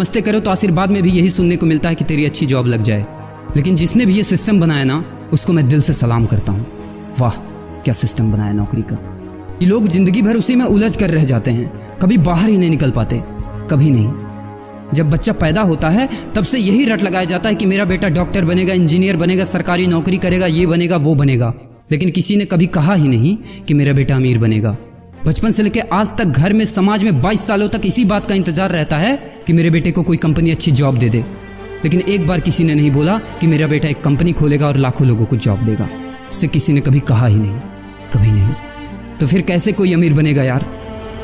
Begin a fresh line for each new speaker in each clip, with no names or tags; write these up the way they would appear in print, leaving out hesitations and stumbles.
मस्ते करो तो आशीर्वाद में भी यही सुनने को मिलता है कि तेरी अच्छी जॉब लग जाए। लेकिन जिसने भी ये सिस्टम बनाया ना, उसको मैं दिल से सलाम करता हूँ। वाह क्या सिस्टम बनाया नौकरी का। ये लोग जिंदगी भर उसी में उलझ कर रह जाते हैं, कभी बाहर ही नहीं निकल पाते, कभी नहीं। जब बच्चा पैदा होता है तब से यही रट लगाया जाता है कि मेरा बेटा डॉक्टर बनेगा, इंजीनियर बनेगा, सरकारी नौकरी करेगा, ये बनेगा वो बनेगा। लेकिन किसी ने कभी कहा ही नहीं कि मेरा बेटा अमीर बनेगा। बचपन से लेकर आज तक घर में, समाज में 22 सालों तक इसी बात का इंतजार रहता है कि मेरे बेटे को कोई कंपनी अच्छी जॉब दे दे। लेकिन एक बार किसी ने नहीं बोला कि मेरा बेटा एक कंपनी खोलेगा और लाखों लोगों को जॉब देगा। उससे किसी ने कभी कहा ही नहीं, कभी नहीं। तो फिर कैसे कोई अमीर बनेगा यार,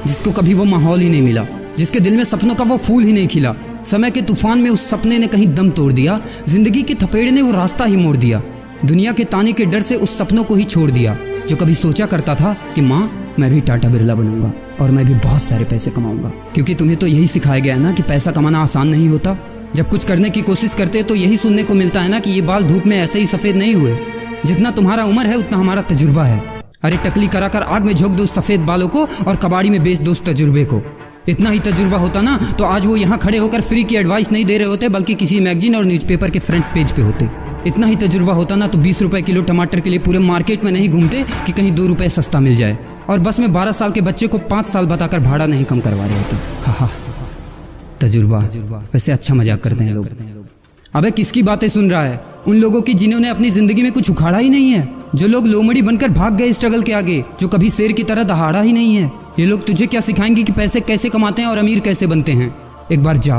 जिसको कभी वो माहौल ही नहीं मिला, जिसके दिल में सपनों का वो फूल ही नहीं खिला। समय के तूफान में उस सपने ने कहीं दम तोड़ दिया, जिंदगी के थपेड़े ने वो रास्ता ही मोड़ दिया, दुनिया के ताने के डर से उस सपनों को ही छोड़ दिया। जो कभी सोचा करता था कि माँ मैं भी टाटा बिरला बनूंगा और मैं भी बहुत सारे पैसे कमाऊंगा। क्योंकि तुम्हें तो यही सिखाया गया है ना कि पैसा कमाना आसान नहीं होता। जब कुछ करने की कोशिश करते तो यही सुनने को मिलता है ना कि ये बाल धूप में ऐसे ही सफेद नहीं हुए, जितना तुम्हारा उम्र है उतना हमारा तजुर्बा है। अरे टकली कराकर आग में झोंक दो उस सफेद बालों को और कबाड़ी में बेच दो उस तजुर्बे को। इतना ही तजुर्बा होता ना तो आज वो यहाँ खड़े होकर फ्री की एडवाइस नहीं दे रहे होते, बल्कि किसी मैगजीन और न्यूज़पेपर के फ्रंट पेज पे होते। इतना ही तजुर्बा होता ना तो 20 रुपए किलो टमाटर के लिए पूरे मार्केट में नहीं घूमते कि कहीं 2 रुपए सस्ता मिल जाए, और बस में 12 साल के बच्चे को 5 साल बताकर भाड़ा नहीं कम करवा रहे होते। हा तजुर्बा। वैसे अच्छा मजाक करते हैं लोग। अबे किसकी बातें सुन रहा है? उन लोगों की जिन्होंने अपनी जिंदगी में कुछ उखाड़ा ही नहीं है, जो लोग लोमड़ी बनकर भाग गए स्ट्रगल के आगे, जो कभी शेर की तरह दहाड़ा ही नहीं है। ये लोग तुझे क्या सिखाएंगे कि पैसे कैसे कमाते हैं और अमीर कैसे बनते हैं। एक बार जा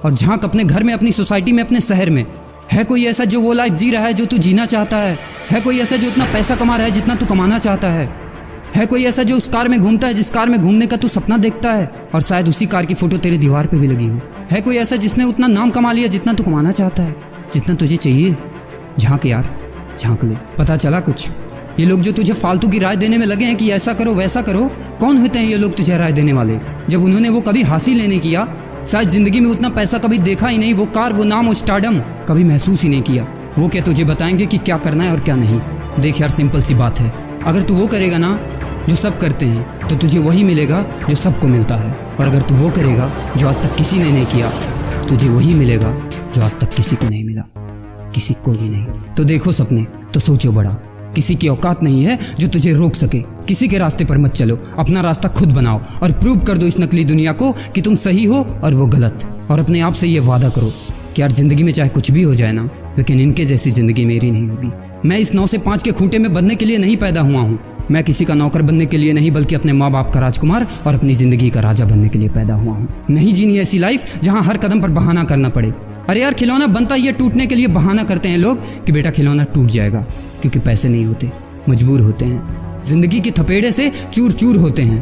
और झांक अपने घर में, अपनी सोसाइटी में, अपने शहर में। है कोई ऐसा जो वो लाइफ जी रहा है जो तू जीना चाहता है? है कोई ऐसा जो उतना पैसा कमा रहा है जितना तू कमाना चाहता है? है कोई ऐसा जो उस कार में घूमता है जिस कार में घूमने का तू सपना देखता है और शायद उसी कार की फोटो तेरे दीवार पे भी लगी हो? है कोई ऐसा जिसने उतना नाम कमा लिया जितना तू कमाना चाहता है, जितना तुझे चाहिए? झांक यार, झांक ले, पता चला कुछ। ये लोग जो तुझे फालतू की राय देने में लगे हैं कि ऐसा करो वैसा करो, कौन होते हैं ये लोग तुझे राय देने वाले, जब उन्होंने वो कभी हासिल ही नहीं किया? शायद जिंदगी में उतना पैसा कभी देखा ही नहीं, वो कार, वो नाम, वो स्टारडम कभी महसूस ही नहीं किया। वो क्या तुझे बताएंगे कि क्या करना है और क्या नहीं? देख यार, सिंपल सी बात है, अगर तू वो करेगा ना जो सब करते हैं तो तुझे वही मिलेगा जो सबको मिलता है, और अगर तू वो करेगा जो आज तक किसी ने नहीं किया, तुझे वही मिलेगा जो आज तक किसी को नहीं मिला, किसी को भी नहीं। तो देखो सपने तो सोचो बड़ा, किसी की औकात नहीं है जो तुझे रोक सके। किसी के रास्ते पर मत चलो, अपना रास्ता खुद बनाओ और प्रूव कर दो इस नकली दुनिया को कि तुम सही हो और वो गलत। और अपने आप से ये वादा करो कि यार जिंदगी में चाहे कुछ भी हो जाए ना, लेकिन इनके जैसी जिंदगी मेरी नहीं होगी। मैं इस 9 से 5 के खूंटे में बंधने के लिए नहीं पैदा हुआ हूँ। मैं किसी का नौकर बनने के लिए नहीं, बल्कि अपने माँ बाप का राजकुमार और अपनी जिंदगी का राजा बनने के लिए पैदा हुआ हूँ। नहीं जीनी ऐसी लाइफ जहाँ हर कदम पर बहाना करना पड़े। अरे यार, खिलौना बनता ही है टूटने के लिए, बहाना करते हैं लोग कि बेटा खिलौना टूट जाएगा, क्योंकि पैसे नहीं होते, मजबूर होते हैं, जिंदगी के थपेड़े से चूर चूर होते हैं।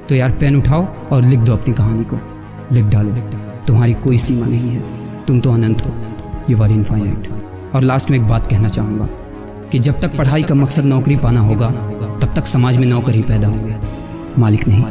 तो यार पेन उठाओ और लिख दो अपनी कहानी को, लिख डालो। तुम्हारी कोई सीमा नहीं है, तुम तो अनंत हो, यू आर इनफाइनाइट। और लास्ट में एक बात कहना चाहूँगा कि जब तक पढ़ाई का मकसद नौकरी पाना होगा, तब तक समाज में नौकर ही पैदा होंगे, मालिक नहीं।